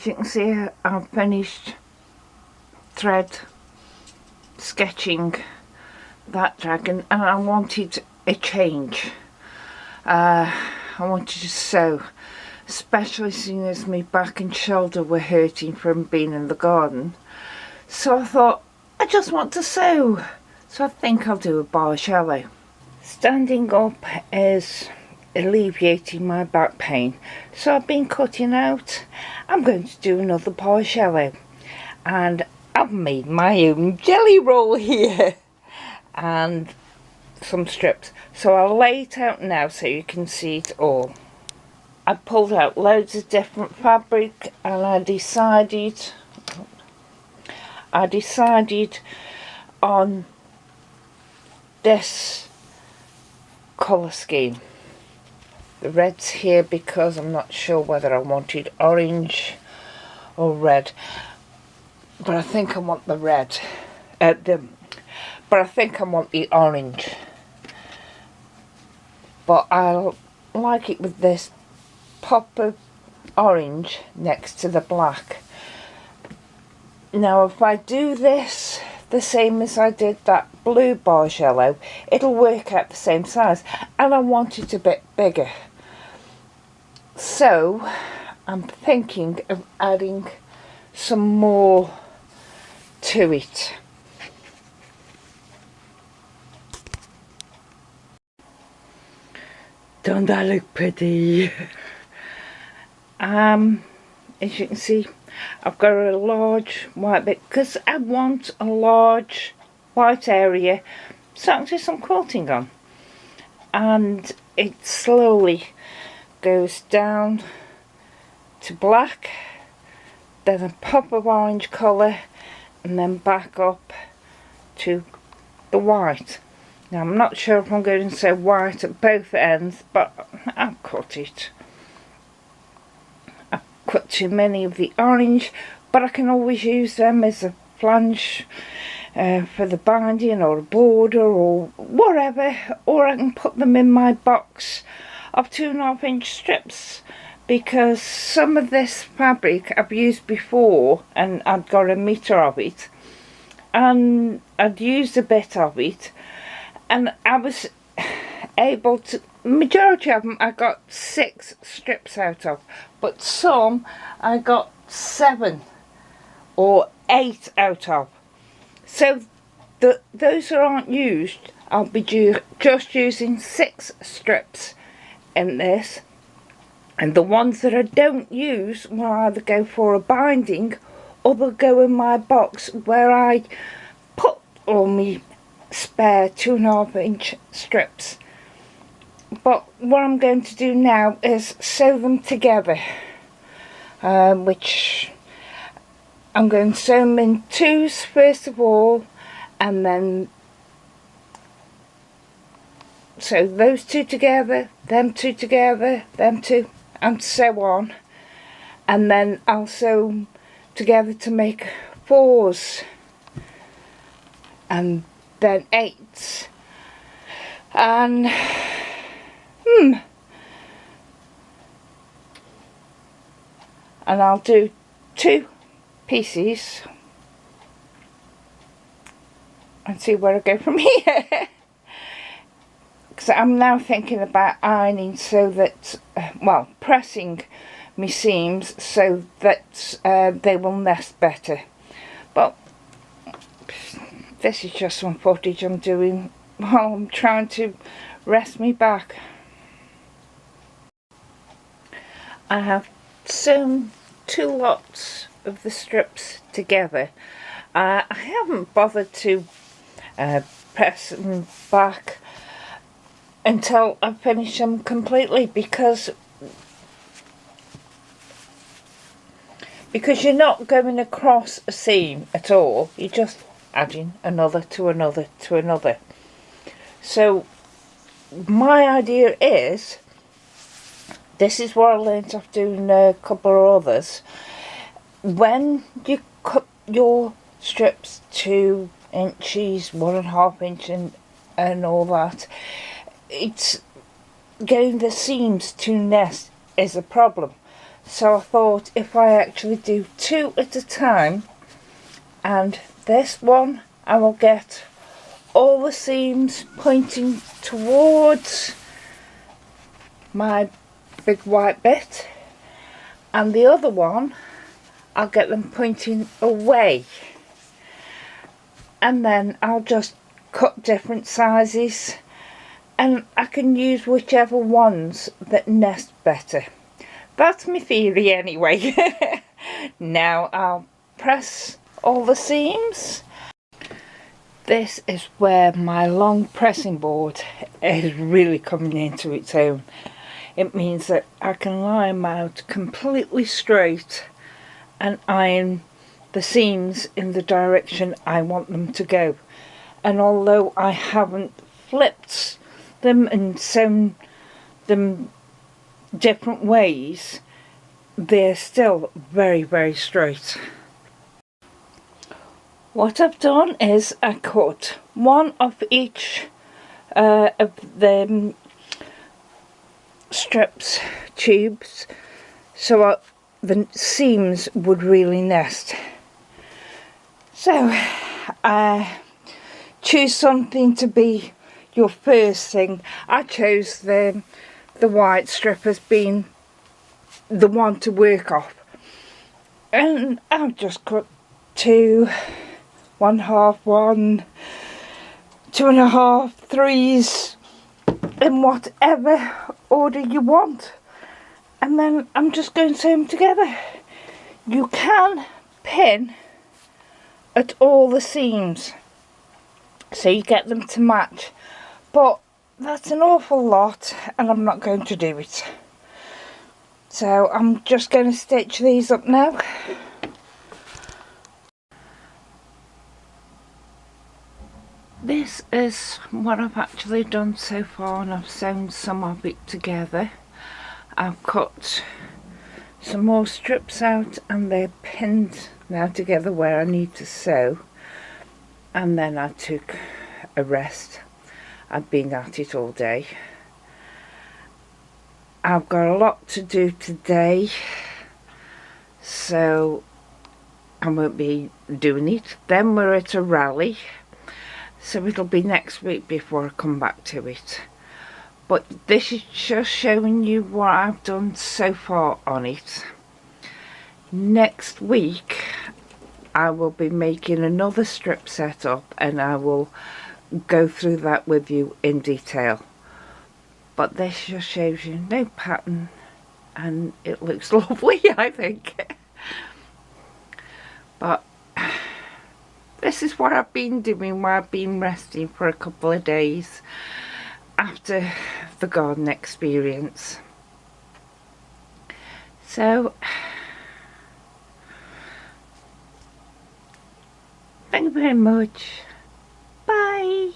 As you can see, I've finished thread sketching that dragon, and I wanted a change. I wanted to sew, especially seeing as my back and shoulder were hurting from being in the garden. So I thought, I just want to sew. So I think I'll do a Bargello. Standing up is alleviating my back pain, so I've been cutting out. I'm going to do another Bargello, and I've made my own jelly roll here and some strips, so I'll lay it out now so you can see it all. I pulled out loads of different fabric, and I decided on this colour scheme. The red's here because I'm not sure whether I wanted orange or red, but I think I want the red. But I think I want the orange. But I like it with this pop of orange next to the black. Now if I do this the same as I did that blue Bargello, it'll work out the same size, and I want it a bit bigger. So I'm thinking of adding some more to it. Don't that look pretty? As you can see, I've got a large white bit because I want a large white area so I can do some quilting on. And it slowly goes down to black, then a pop of orange colour, and then back up to the white. Now I'm not sure if I'm going to sew white at both ends, but I'll cut it. I've cut too many of the orange, but I can always use them as a flange for the binding or a border or whatever, or I can put them in my box of 2.5 inch strips, because some of this fabric I've used before and I'd got a metre of it, and I'd used a bit of it, and I was able to, majority of them I got 6 strips out of, but some I got 7 or 8 out of. So those that aren't used, I'll be just using 6 strips in this, and the ones that I don't use will either go for a binding or they'll go in my box where I put all my spare 2.5 inch strips. But what I'm going to do now is sew them together, which I'm going to sew them in twos first of all, and then sew those 2 together, them 2 together, them 2, and so on, and then I'll sew them together to make 4s, and then 8s, and and I'll do 2 pieces and see where I go from here. Because I'm now thinking about ironing so that, well, pressing my seams so that they will nest better. But this is just some footage I'm doing while I'm trying to rest me back. I have sewn 2 lots of the strips together. I haven't bothered to press them back until I finish them completely, because you're not going across a seam at all, you're just adding another to another to another. So my idea is, this is what I learnt off doing a couple of others, when you cut your strips 2 inches, 1.5 inch and all that, it's getting the seams to nest is a problem. So I thought if I actually do 2 at a time, and this one I will get all the seams pointing towards my big white bit, and the other one I'll get them pointing away, and then I'll just cut different sizes, and I can use whichever ones that nest better. That's my theory anyway. Now I'll press all the seams. This is where my long pressing board is really coming into its own. It means that I can lie them out completely straight and iron the seams in the direction I want them to go. And although I haven't flipped them and sewn them different ways, they're still very, very straight. What I've done is I cut one of each of the strips, tubes, so the seams would really nest. So choose something to be your first thing. I chose the white strip as being the one to work off, and I've just cut 2, 1/2, 1, 2.5, 3s, in whatever order you want, and then I'm just going to sew them together. You can pin at all the seams so you get them to match, but that's an awful lot and I'm not going to do it. So I'm just going to stitch these up now. This is what I've actually done so far, and I've sewn some of it together. I've cut some more strips out and they're pinned now together where I need to sew, and then I took a rest. I've been at it all day. I've got a lot to do today, so I won't be doing it. Then we're at a rally, so it'll be next week before I come back to it. But this is just showing you what I've done so far on it. Next week I will be making another strip setup and I will go through that with you in detail. But this just shows you no pattern and it looks lovely, I think. But this is what I've been doing while I've been resting for a couple of days after the garden experience. So thank you very much. Bye.